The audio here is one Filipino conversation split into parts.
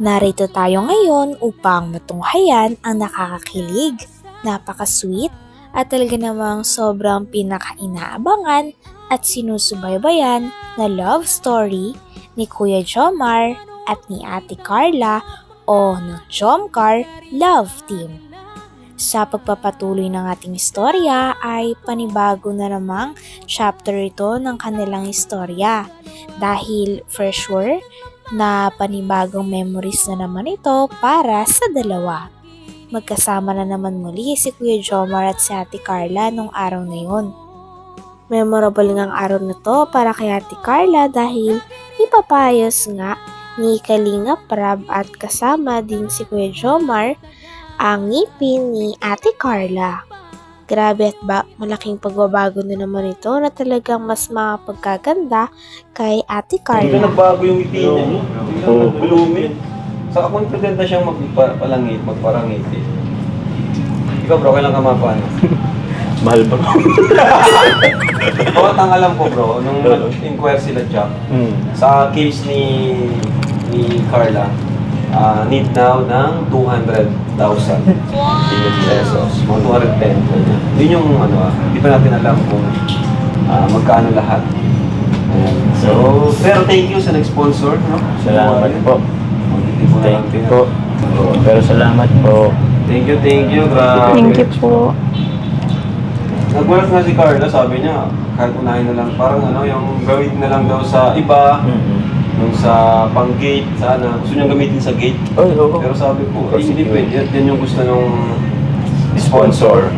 Narito tayo ngayon upang matunghayan ang nakakakilig, napaka-sweet at talaga namang sobrang pinaka-inaabangan at sinusubaybayan na love story ni Kuya Jomar at ni Ate Carla o ng Jomcar Love Team. Sa pagpapatuloy ng ating istorya ay panibago na namang chapter ito ng kanilang istorya dahil for sure na panibagong memories na naman ito para sa dalawa. Magkasama na naman muli si Kuya Jomar at si Ate Carla nung araw na yun. Memorable ngang araw na to para kay Ate Carla dahil ipapayos nga ni Kalinga Prab at kasama din si Kuya Jomar ang ngipin ni Ate Carla. Grabe at malaking pagbabago na naman ito na talagang mas makapagkaganda kay Ate Carla. Nagbago yung ngipin niya, no? Blooming. Saka confident na siyang magparangit eh. Ikaw bro, kailan ka mapano? Mahal bro. Bawat ang alam ko bro, nung nag-inquire sila Jack, sa case ni Carla, need now ng 200,000 pesos. Mga 210. Yun yung hindi pa natin alam kung magkano lahat. So, pero thank you sa nag-sponsor, no? Salamat po. Thank you po. Pero salamat po. Thank you. Grabe. Thank you po. Nagulat nga si Carla, sabi niya, kahit unahin na lang, parang yung gawin na lang daw sa iba, yung sa pang-gate, sana. Gusto niyang gamitin sa gate. Oh, oo. Pero sabi ko, hindi pwede. Yan yung gusto ng sponsor.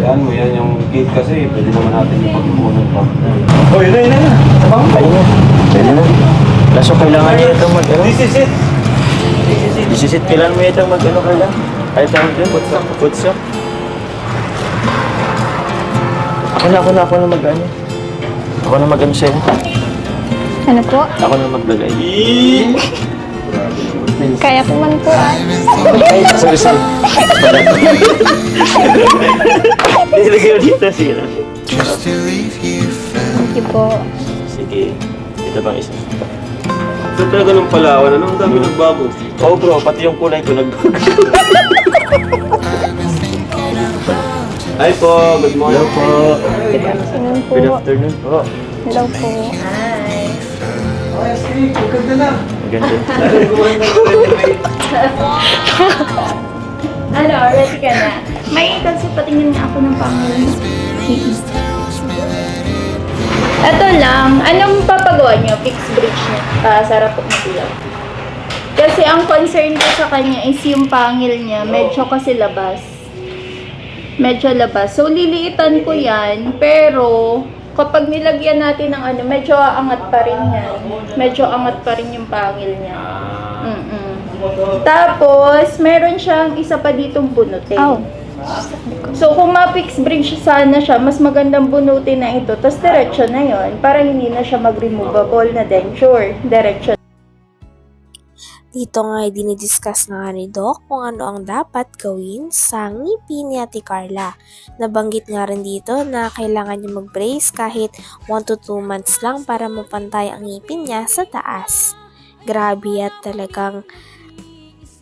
Yan mo, yan yung gate kasi, pwede naman natin yung pag-ipunan pa. Oh, yun na. Sabang pa. Pwede na. Kaso kailangan niya itong This is it. Isisit, kailangan mo itong Carla? Ay, tawag din. What's up? Ako na mag-ano. Ako na mag-ano sa'yo. Ano po? Ako na maglagay. Kaya ko man po Ay, sorry. Nilagay mo dito sila. Thank you po. Sige. Ito bang isa? So talaga nung Palawan, ang dami nagbago. Oo bro, pati yung kulay ko nagbago. Hi po, good morning. Hello po. Good afternoon po. Good afternoon po. Hello po. Oh, sige, maganda na. Ganda. Ano, ready ka na? May kasi patingin na ako ng pangalan. Ito lang, anong papagawa niyo? Fixed bridge niya. Sarap po matilaw. Kasi ang concern ko sa kanya is yung pangil niya. Medyo kasi labas. So, liliitan ko yan. Pero, kapag nilagyan natin ng medyo angat pa rin yan. Medyo angat pa rin yung pangil niya. Tapos, meron siyang isa pa ditong bunutin. So, kung ma-fix bridge sana siya, mas magandang bunutin na ito. Tapos, diretso na yon para hindi na siya mag-removable na denture. Diretso. Dito nga ay dinidiscuss na nga ni Doc kung ano ang dapat gawin sa ngipin ni Ate Carla. Nabanggit nga rin dito na kailangan niya mag-brace kahit 1 to 2 months lang para mapantay ang ngipin niya sa taas. Grabe at talagang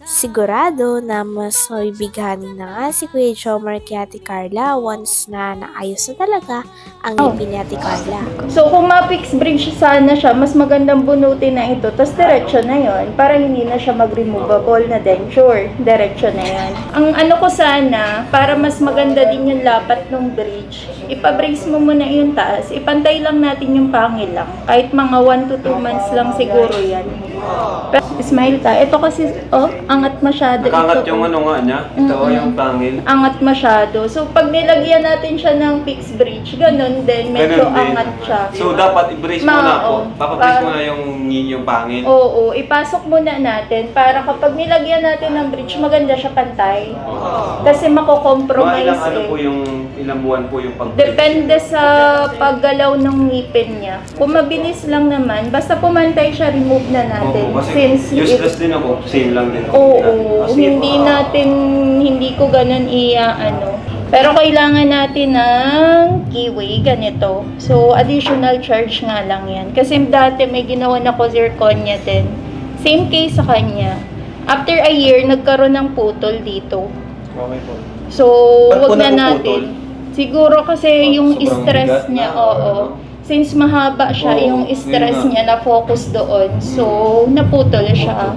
sigurado na mas mabibighanin na nga si Kuya Jomar kay Ate Carla once na naayos na talaga ang ngipin ni Ate Carla. So, kung ma-fix bridge sana siya, mas magandang bunutin na ito. Tapos, diretso na yon para hindi na siya mag-removable na denture. Diretso na yan. Ang ko sana, para mas maganda din yung lapat ng bridge, ipabrace mo muna yung taas. Ipantay lang natin yung pangil lang. Kahit mga 1 to 2 months lang siguro yan. Pero, smile ka. Ito kasi, angat masyado. Nakangat ito, yung niya. Ito yung pangil. angat masyado. So, pag nilagyan natin siya ng fixed bridge, ganun din. Medyo Ganun din. angat siya. So dapat i-brace mo na po. Papabrace mo na yung pangil. Oo, ipasok muna natin para kapag nilagyan natin ng bridge, maganda siya pantay. Kasi Mga mako-compromise ilang ilang buwan po yung pag-brace? Depende sa paggalaw ng ngipin niya. Kung mabilis lang naman, basta pumantay siya, remove na natin. Oo, kasi Since useless din ako. Same lang din ako. Oo, hindi ko ganun Pero kailangan natin ng keyway, ganito. So, additional charge nga lang yan. Kasi dati may ginawa na ko zirconia din. Same case sa kanya. After a year, nagkaroon ng putol dito. Okay po. So, Ba't po wag na napuputol? natin. Siguro kasi yung Sobrang stress bigat niya, na, oo. ano? Since mahaba siya, Oo, yung yun stress nga. niya na-focus doon. So, naputol siya.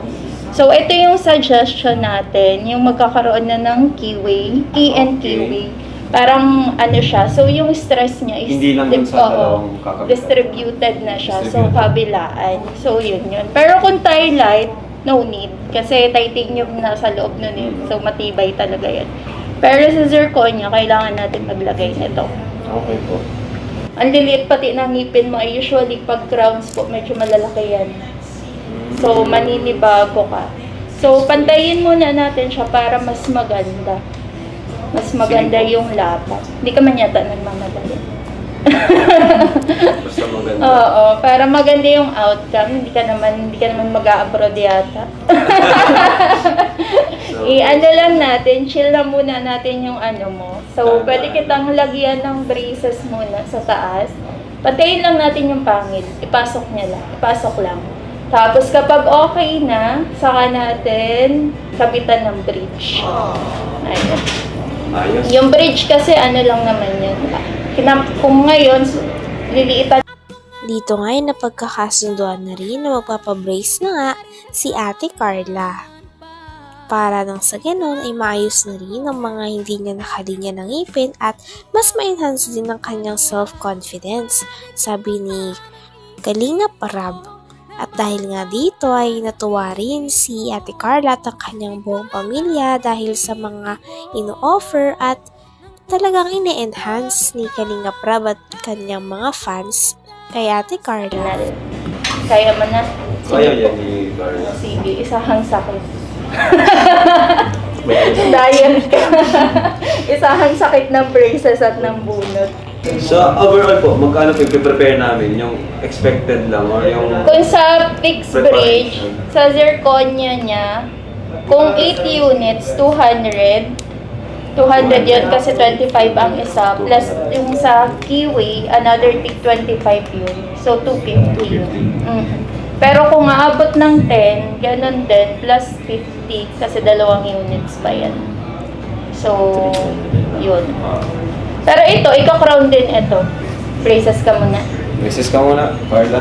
So, ito yung suggestion natin, yung magkakaroon na ng keyway, key and Okay. keyway. Parang ano siya, so yung stress niya is Hindi lang dun sa oo, dalawang kakabit. distributed na siya. So, Distributed. kabilaan. So, yun yun. Pero kung light, no need. Kasi titanium na sa loob nun eh. So, matibay talaga yan. Pero sa zirconia, kailangan natin maglagay nito. Okay po. Ang liliit pati ng ngipin mo ay usually pag crowns po, medyo malalaki yan. So, maninibago ka. So, pantayin muna natin siya para mas maganda. Mas maganda Sige po. yung lapat. Hindi ka man yata nagmamadali. Basta maganda. Oo, para maganda yung outcome. Hindi ka naman mag-a-abroad yata. So, I-ano lang natin, chill lang muna natin yung ano mo. So, Tama. pwede kitang lagyan ng braces muna sa taas. Patayin lang natin yung pangil. Ipasok lang. Tapos kapag okay na, saka natin kabitan ng bridge. Ayun. ayos. Yung bridge kasi ano lang naman yun. Kung ngayon, liliitan Dito nga ay napagkakasunduan na rin na magpapabrace na nga si Ate Carla. Para nang sa ganon ay maayos na rin ang mga hindi niya nakalinya ng ngipin at mas ma-enhance din ang kanyang self-confidence, sabi ni Kalinga Parab. At dahil nga dito ay natuwa rin si Ate Carla at ang kanyang buong pamilya dahil sa mga ino-offer at talagang ine-enhance ni Kalinga Prab at kanyang mga fans kay Ate Carla. na rin. Kaya mo na. Kaya yan ni Carla. Sige, isahang sakit. Diet ka. Isahang sakit ng braces at ng bunot. So, overall po, magkano po i-prepare namin? Yung expected lang or yung... Kung sa fixed bridge, Preparation. sa zirconia niya, kung 8 units, 200. 200 yun kasi 25 ang isa. Plus yung sa keyway, another tig 25 yun. So, 250 yun. 250. Pero kung aabot ng 10, ganun din, plus 50 kasi 2 units pa yan. So, yun. Pero ito, ika-crown din ito. Braces ka muna. Mrs. ka muna, Carla.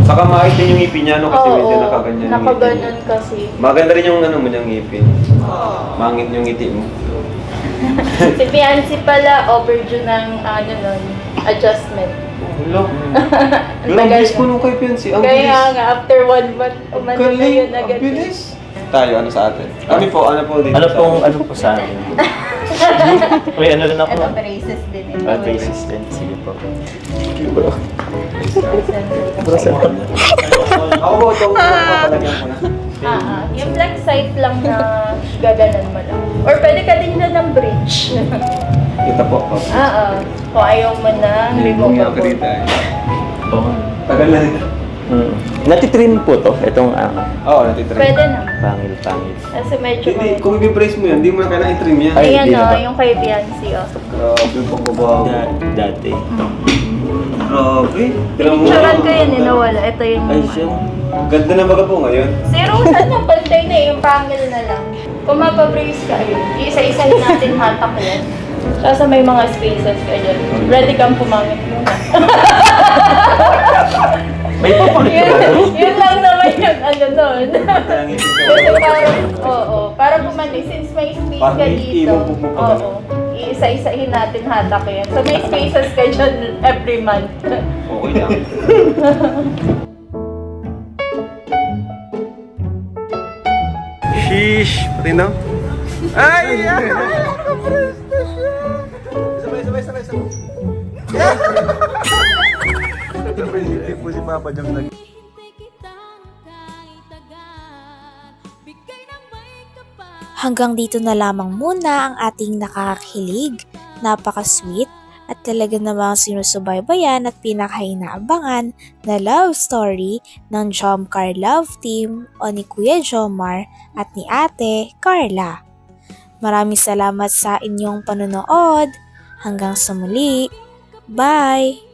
Saka maayos din yung ngipin niya, no? Kasi medyo nakaganyan yung ngipin nakaganon niya. kasi. Maganda rin yung ano mo niyang ngipin. Mangit yung ngiti mo. Si Fiancé pala, overdue ng adjustment. Hello. Pero ang tagal bilis na. ko nung kay Fiancé. Ang Kaya bilis. nga, after 1 month, umano na Galing. yun Ang agad. bilis. Tayo, ano sa atin? Kami po, ano po dito Ano po sa amin? Uy, ano rin ako? Ito, braces din. Ito, Basis din. Sige po. Ako po, itong papalagyan ko na. Yung black side lang na gaganan mo lang. Or pwede ka din na ng bridge. Kita po. Kung ayaw mo na, Yung yung removable. karita. Oo. Tagal na rin. Natitrim po to. Itong Oo, natitrim. Pwede na. pangil. Kasi medyo Hindi, kung i-brace mo yan, hindi mo na kailangan i-trim yan. Ay, Ayan hindi na ba? yung kay Fiancé, Grabe yung pagbabago. Dati. Grabe. Tignan mo. Pinicturean ko yun, nawala. Ito yung Ay, siya. Ganda na baga po ngayon. zero na, pantay na yung pangil na lang. Kung mapabrace ka, ayun. Isa-isahin natin hatak yan. Kasi may mga spaces ka dyan. Ready kang pumangit muna. May papalit ka ba? Yun lang naman yung ano doon. Kasi parang, para bumalik, since may space Parang ka dito, iiwan mo pa oo, iisa-isahin natin hatak yan. So may spaces ka dyan every month. Okay lang. Sheesh! Pati na? Ay! Sabay. Hindi po si Papa Jam nag... Hanggang dito na lamang muna ang ating nakakakilig, napaka-sweet at talaga namang sinusubaybayan at pinakainaabangan na love story ng Jomcar Love Team o ni Kuya Jomar at ni Ate Carla. Maraming salamat sa inyong panonood. Hanggang sa muli. Bye!